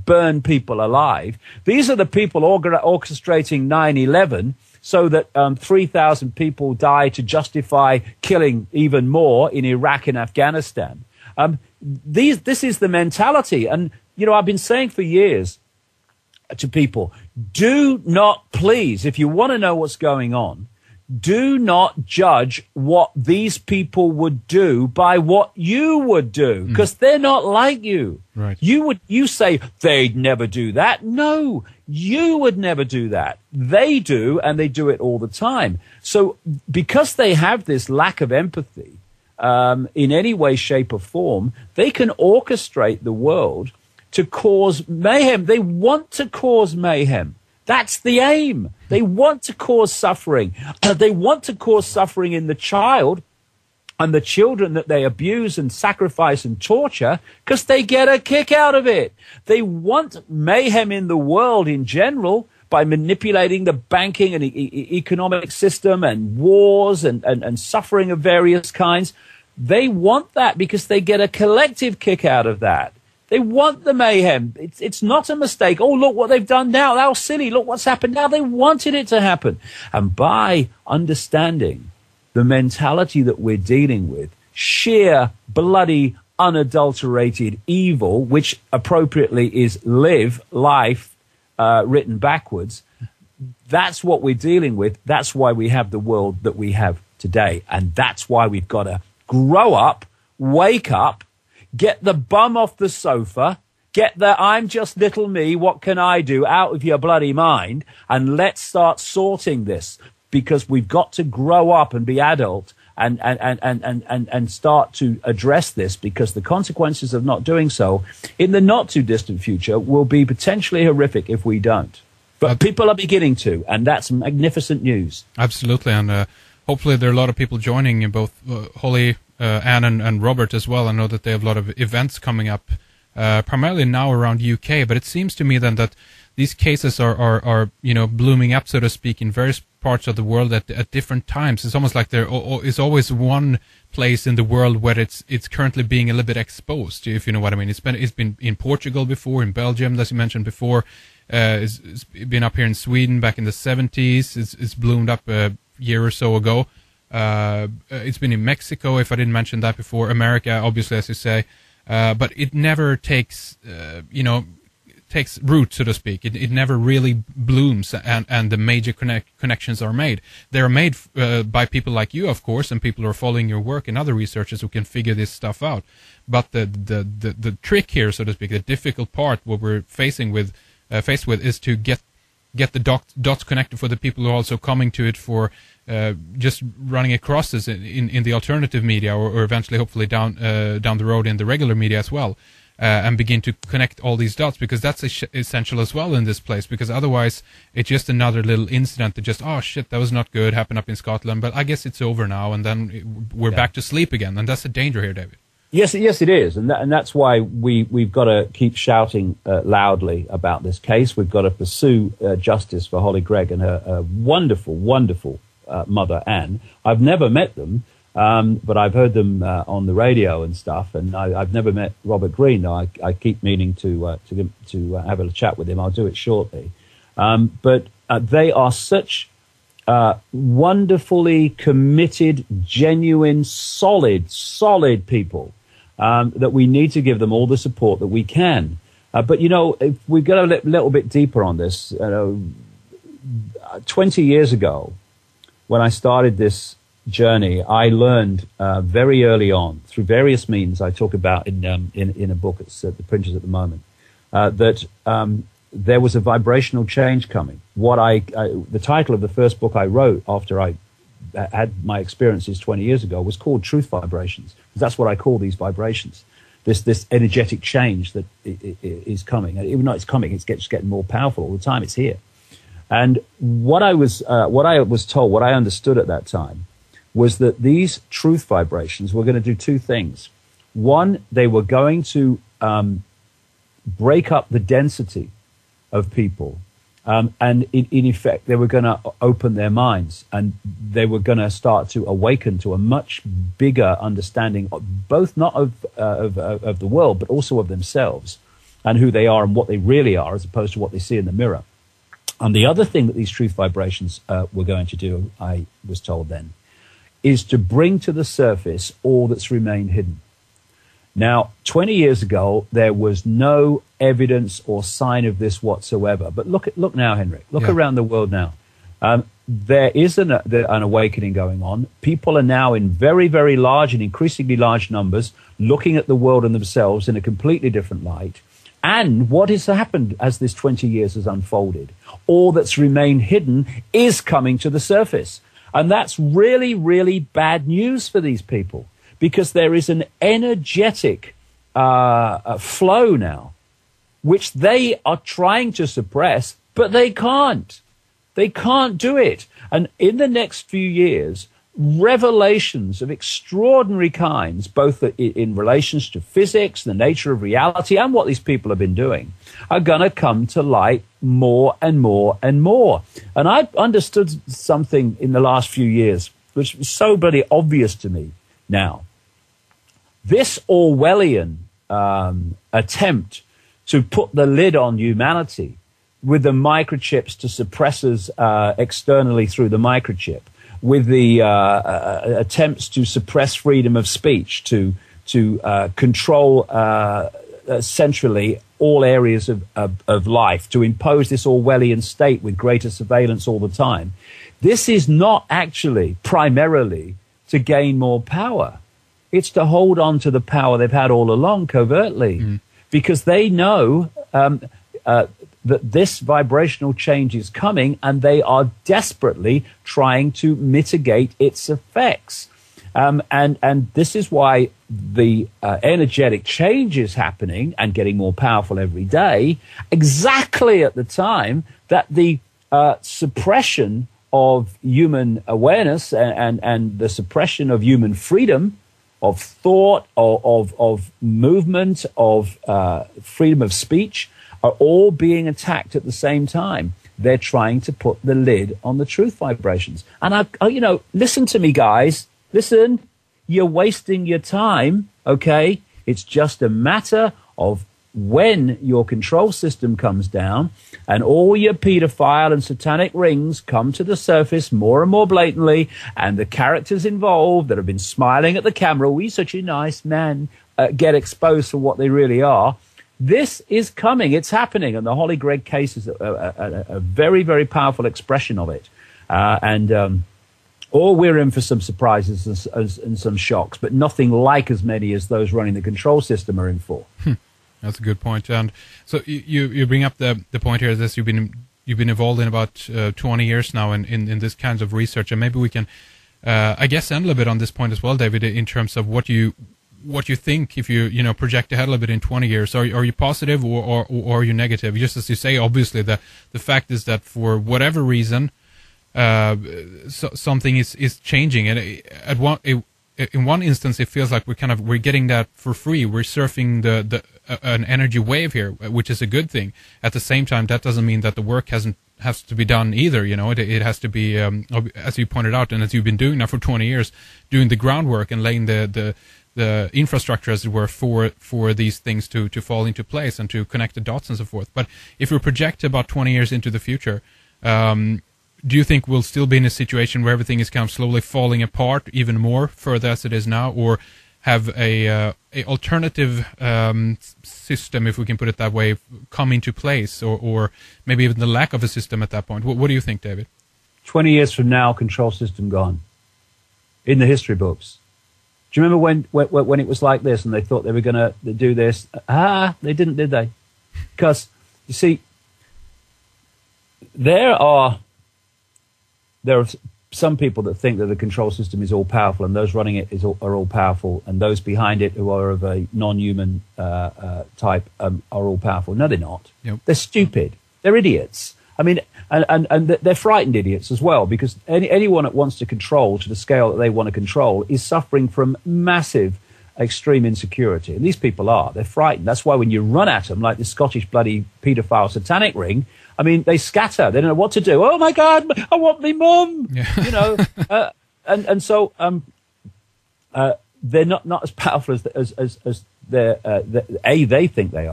burn people alive. These are the people orchestrating 9/11 so that 3,000 people die to justify killing even more in Iraq and Afghanistan. This is the mentality. And, you know, I've been saying for years to people, do not, please, if you want to know what's going on, do not judge what these people would do by what you would do, because they're not like you. Right. You say they'd never do that. No, you would never do that. They do, and they do it all the time. So because they have this lack of empathy in any way, shape, or form, they can orchestrate the world to cause mayhem. They want to cause mayhem. That's the aim. They want to cause suffering. They want to cause suffering in the child and the children that they abuse and sacrifice and torture because they get a kick out of it. They want mayhem in the world in general by manipulating the banking and economic system and wars and suffering of various kinds. They want that because they get a collective kick out of that. They want the mayhem. It's not a mistake. Oh, look what they've done now. How silly. Look what's happened now. They wanted it to happen. And by understanding the mentality that we're dealing with, sheer, bloody, unadulterated evil, which appropriately is life, written backwards, that's what we're dealing with. That's why we have the world that we have today. And that's why we've got to grow up, wake up, get the bum off the sofa, get the I'm just little me, what can I do, out of your bloody mind, and let's start sorting this, because we've got to grow up and be adult and start to address this, because the consequences of not doing so in the not too distant future will be potentially horrific if we don't. But people are beginning to, and that's magnificent news. Absolutely, and hopefully there are a lot of people joining, both Hollie, Anne and Robert as well. I know that they have a lot of events coming up, primarily now around UK, but it seems to me then that these cases are blooming up, so to speak, in various parts of the world at different times. It's almost like there is always one place in the world where it's currently being a little bit exposed, if you know what I mean. It's been in Portugal before, in Belgium, as you mentioned before. It's been up here in Sweden back in the 70s. It's bloomed up a year or so ago. It's been in Mexico, if I didn't mention that before. America, obviously, as you say. But it never takes root, so to speak. It never really blooms, and the major connections are made. They're made by people like you, of course, and people who are following your work, and other researchers who can figure this stuff out. But the trick here, so to speak, the difficult part, what we're faced with, is to get the dots connected for the people who are also coming to it for just running across this in the alternative media, or eventually, hopefully, down the road in the regular media as well, and begin to connect all these dots, because that's essential as well in this place, because otherwise it's just another little incident that just, oh shit, that was not good, happened up in Scotland, but I guess it's over now, and then we're back to sleep again, and that's the danger here, David. Yes, it is, and that's why we've got to keep shouting loudly about this case. We've got to pursue justice for Hollie Greig and her wonderful, wonderful mother, Anne. I've never met them, but I've heard them on the radio and stuff, and I've never met Robert Greene. Though I keep meaning to have a chat with him. I'll do it shortly. But they are such wonderfully committed, genuine, solid people. That we need to give them all the support that we can. But, if we go a little bit deeper on this, 20 years ago, when I started this journey, I learned very early on, through various means I talk about in a book, it's at the printers at the moment, that there was a vibrational change coming. The title of the first book I wrote after I had my experiences 20 years ago was called Truth Vibrations. That's what I call these vibrations. This energetic change that is coming. And even though it's coming, it's getting more powerful all the time. It's here. And what I was told, what I understood at that time, was that these truth vibrations were going to do two things. One, they were going to break up the density of people. And in effect, they were going to open their minds, and they were going to start to awaken to a much bigger understanding, both not of the world, but also of themselves. and who they are and what they really are, as opposed to what they see in the mirror. And the other thing that these truth vibrations were going to do, I was told then, is to bring to the surface all that's remained hidden. Now, 20 years ago, there was no evidence or sign of this whatsoever. But look now, Henrik. Look around the world now. There is an awakening going on. People are now in very, very large and increasingly large numbers looking at the world and themselves in a completely different light. And what has happened as this 20 years has unfolded? All that's remained hidden is coming to the surface. And that's really, really bad news for these people, because there is an energetic flow now, which they are trying to suppress, but they can't. They can't do it. And in the next few years, revelations of extraordinary kinds, both in relations to physics, the nature of reality, and what these people have been doing, are going to come to light more and more and more. And I've understood something in the last few years, which is so bloody obvious to me now. This Orwellian attempt to put the lid on humanity with the microchips to suppress us externally through the microchip, with the attempts to suppress freedom of speech, to control centrally all areas of life, to impose this Orwellian state with greater surveillance all the time. This is not actually primarily to gain more power. It's to hold on to the power they've had all along covertly, because they know that this vibrational change is coming, and they are desperately trying to mitigate its effects. And this is why the energetic change is happening and getting more powerful every day, exactly at the time that the suppression of human awareness and the suppression of human freedom, of thought, of movement, of freedom of speech, are all being attacked at the same time. They're trying to put the lid on the truth vibrations. And listen to me, guys. Listen, you're wasting your time, okay? It's just a matter of when your control system comes down and all your pedophile and satanic rings come to the surface more and more blatantly, and the characters involved that have been smiling at the camera, "We such a nice man," get exposed for what they really are. This is coming. It's happening. And the Hollie Greig case is a very, very powerful expression of it. Or we're in for some surprises and some shocks, but nothing like as many as those running the control system are in for. That's a good point. And so you bring up the point here that you've been involved in about 20 years now in this kinds of research, and maybe we can, I guess, end a little bit on this point as well, David, in terms of what you think if you project ahead a little bit in 20 years. Are you positive or are you negative? Just as you say, obviously the fact is that for whatever reason, something is changing, and in one instance it feels like we're getting that for free. We're surfing an energy wave here, which is a good thing. At the same time, that doesn't mean that the work has to be done either. It has to be, as you pointed out, and as you've been doing now for 20 years, doing the groundwork and laying the infrastructure, as it were, for these things to fall into place and to connect the dots and so forth. But if we project about 20 years into the future, do you think we'll still be in a situation where everything is kind of slowly falling apart even more further as it is now, or have a alternative system, if we can put it that way, come into place, or maybe even the lack of a system at that point? What do you think, David? 20 years from now, control system gone in the history books. Do you remember when it was like this and they thought they were going to do this? They didn't, did they? Because, you see, there are some people that think that the control system is all powerful, and those running it are all powerful, and those behind it who are of a non-human type are all powerful. No, they're not. Yep. They're stupid. They're idiots. I mean, and they're frightened idiots as well, because anyone that wants to control to the scale that they want to control is suffering from massive extreme insecurity. And these people they're frightened. That's why when you run at them, like the Scottish bloody paedophile satanic ring, I mean, they scatter. They don't know what to do. Oh my God, I want me mum. Yeah. And so they're not as powerful as they think they are.